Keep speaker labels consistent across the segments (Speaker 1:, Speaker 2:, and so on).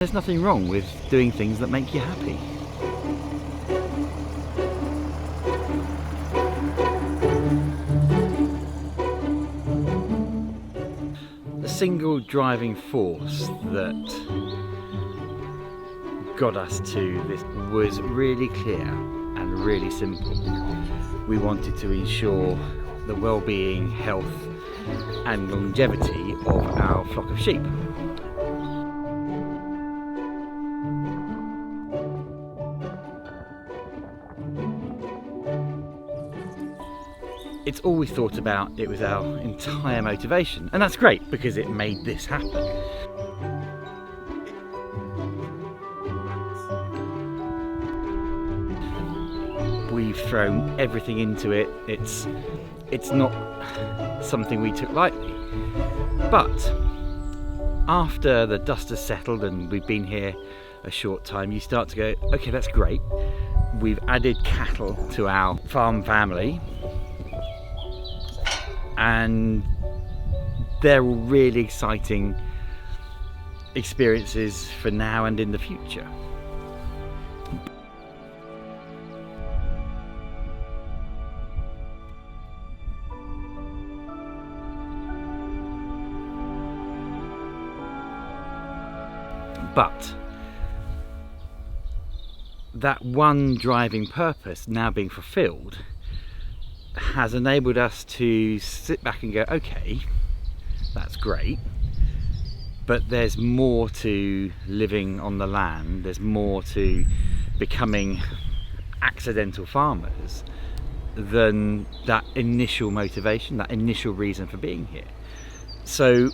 Speaker 1: There's nothing wrong with doing things that make you happy. The single driving force that got us to this was really clear and really simple. We wanted to ensure the well-being, health and longevity of our flock of sheep. It's always thought about it was our entire motivation, and that's great because it made this happen. We've thrown everything into it. It's not something we took lightly, but after the dust has settled and we've been here a short time, you start to go, okay, that's great. We've added cattle to our farm family, and they're all really exciting experiences for now and in the future. But that one driving purpose now being fulfilled has enabled us to sit back and go, okay, that's great, but there's more to living on the land, there's more to becoming accidental farmers than that initial motivation, that initial reason for being here. So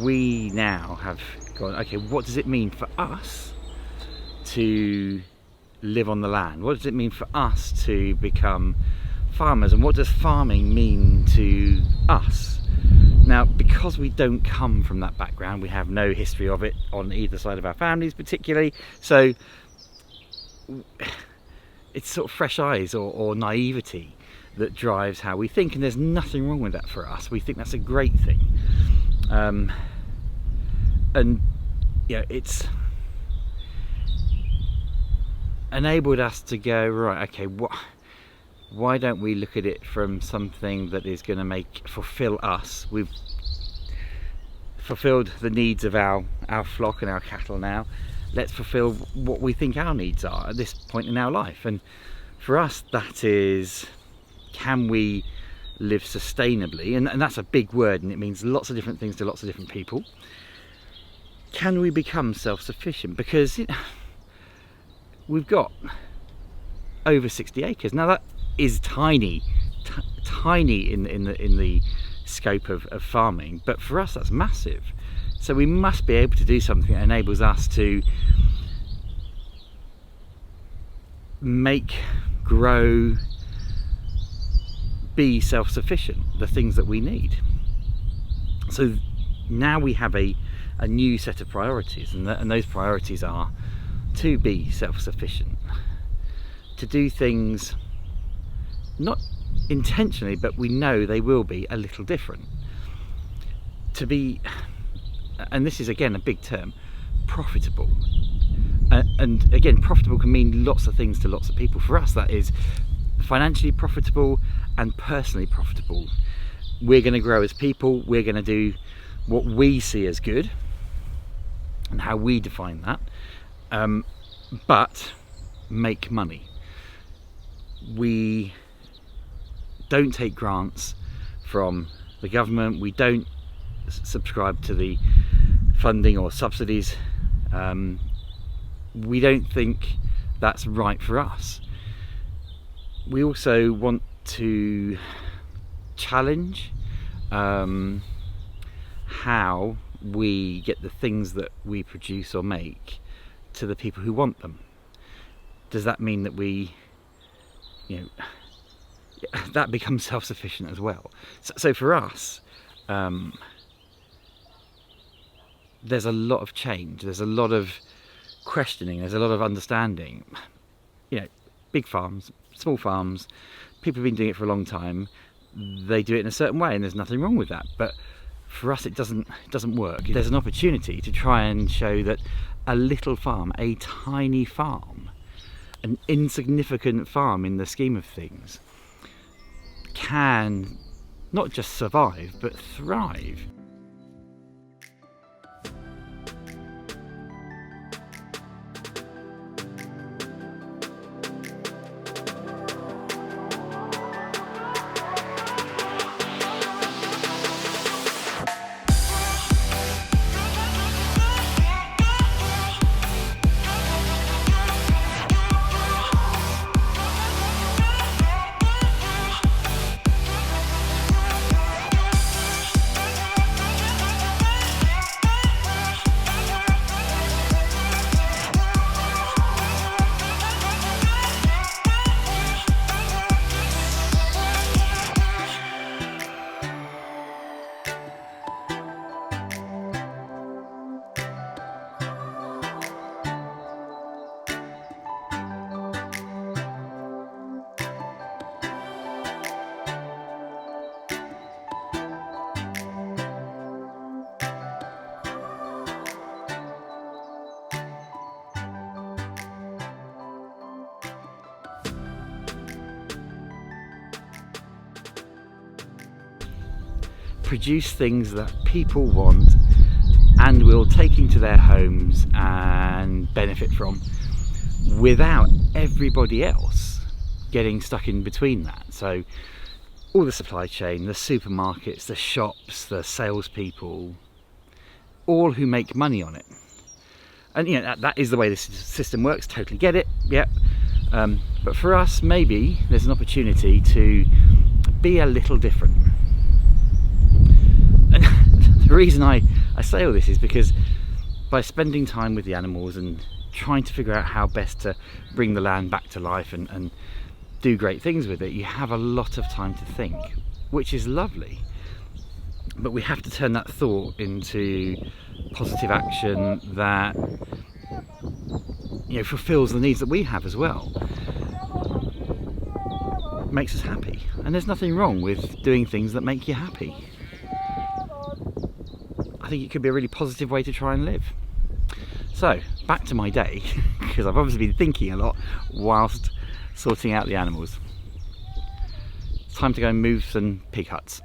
Speaker 1: we now have gone, okay, what does it mean for us to live on the land? What does it mean for us to become farmers, and what does farming mean to us? Now, because we don't come from that background, we have no history of it on either side of our families particularly, so it's sort of fresh eyes or naivety that drives how we think, and there's nothing wrong with that for us. We think that's a great thing, and you know, it's enabled us to go, right, okay, why don't we look at it from something that is going to fulfill us? We've fulfilled the needs of our flock and our cattle now. Let's fulfill what we think our needs are at this point in our life. And for us, that is, can we live sustainably? And that's a big word, and it means lots of different things to lots of different people. Can we become self-sufficient? Because we've got over 60 acres. Now that is tiny in the scope of farming, but for us that's massive. So we must be able to do something that enables us to make, grow, be self-sufficient, the things that we need. So now we have a new set of priorities, and those priorities are to be self-sufficient, to do things not intentionally, but we know they will be a little different, to be, and this is again a big term, profitable. And again, profitable can mean lots of things to lots of people. For us, that is financially profitable and personally profitable. We're going to grow as people, we're going to do what we see as good and how we define that, but make money. We don't take grants from the government, we don't subscribe to the funding or subsidies. We don't think that's right for us. We also want to challenge how we get the things that we produce or make to the people who want them. Does that mean that we, you know, that becomes self-sufficient as well? So for us, there's a lot of change, there's a lot of questioning, there's a lot of understanding. You know, big farms, small farms, people have been doing it for a long time, they do it in a certain way and there's nothing wrong with that. But For us, it doesn't work. There's an opportunity to try and show that a little farm, a tiny farm, an insignificant farm in the scheme of things, can not just survive but thrive. Produce things that people want and will take into their homes and benefit from, without everybody else getting stuck in between that. So all the supply chain, the supermarkets, the shops, the salespeople, all who make money on it. And you know, that is the way this system works. Totally get it. Yep. But for us, maybe there's an opportunity to be a little different. And the reason I say all this is because by spending time with the animals and trying to figure out how best to bring the land back to life and do great things with it, you have a lot of time to think, which is lovely. But we have to turn that thought into positive action that, you know, fulfills the needs that we have as well. Makes us happy. And there's nothing wrong with doing things that make you happy. I think it could be a really positive way to try and live. So, back to my day, because I've obviously been thinking a lot whilst sorting out the animals. It's time to go and move some pig huts.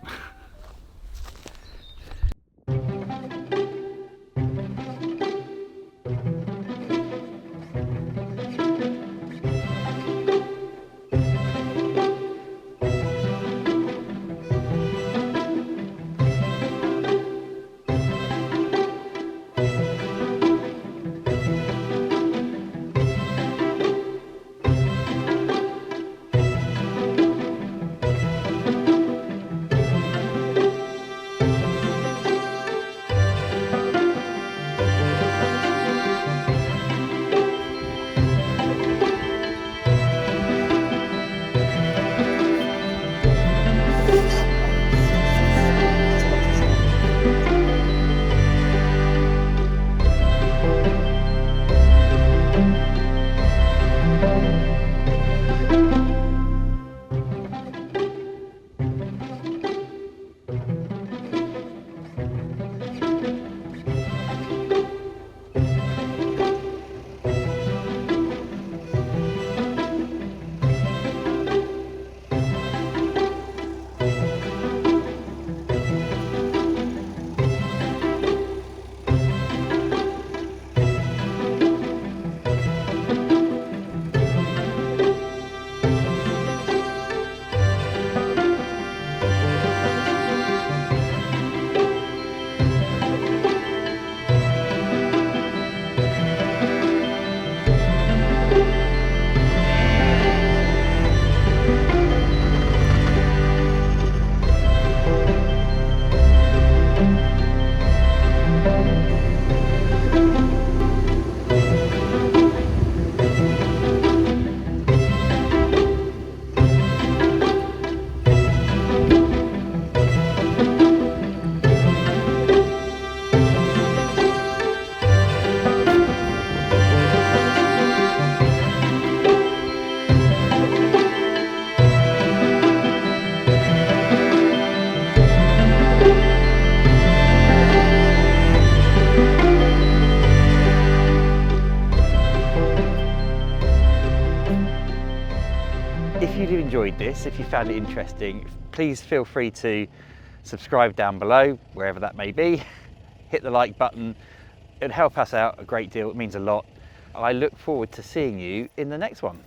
Speaker 1: If you enjoyed this, if you found it interesting, please feel free to subscribe down below, wherever that may be. Hit the like button. It'd help us out a great deal. It means a lot. I look forward to seeing you in the next one.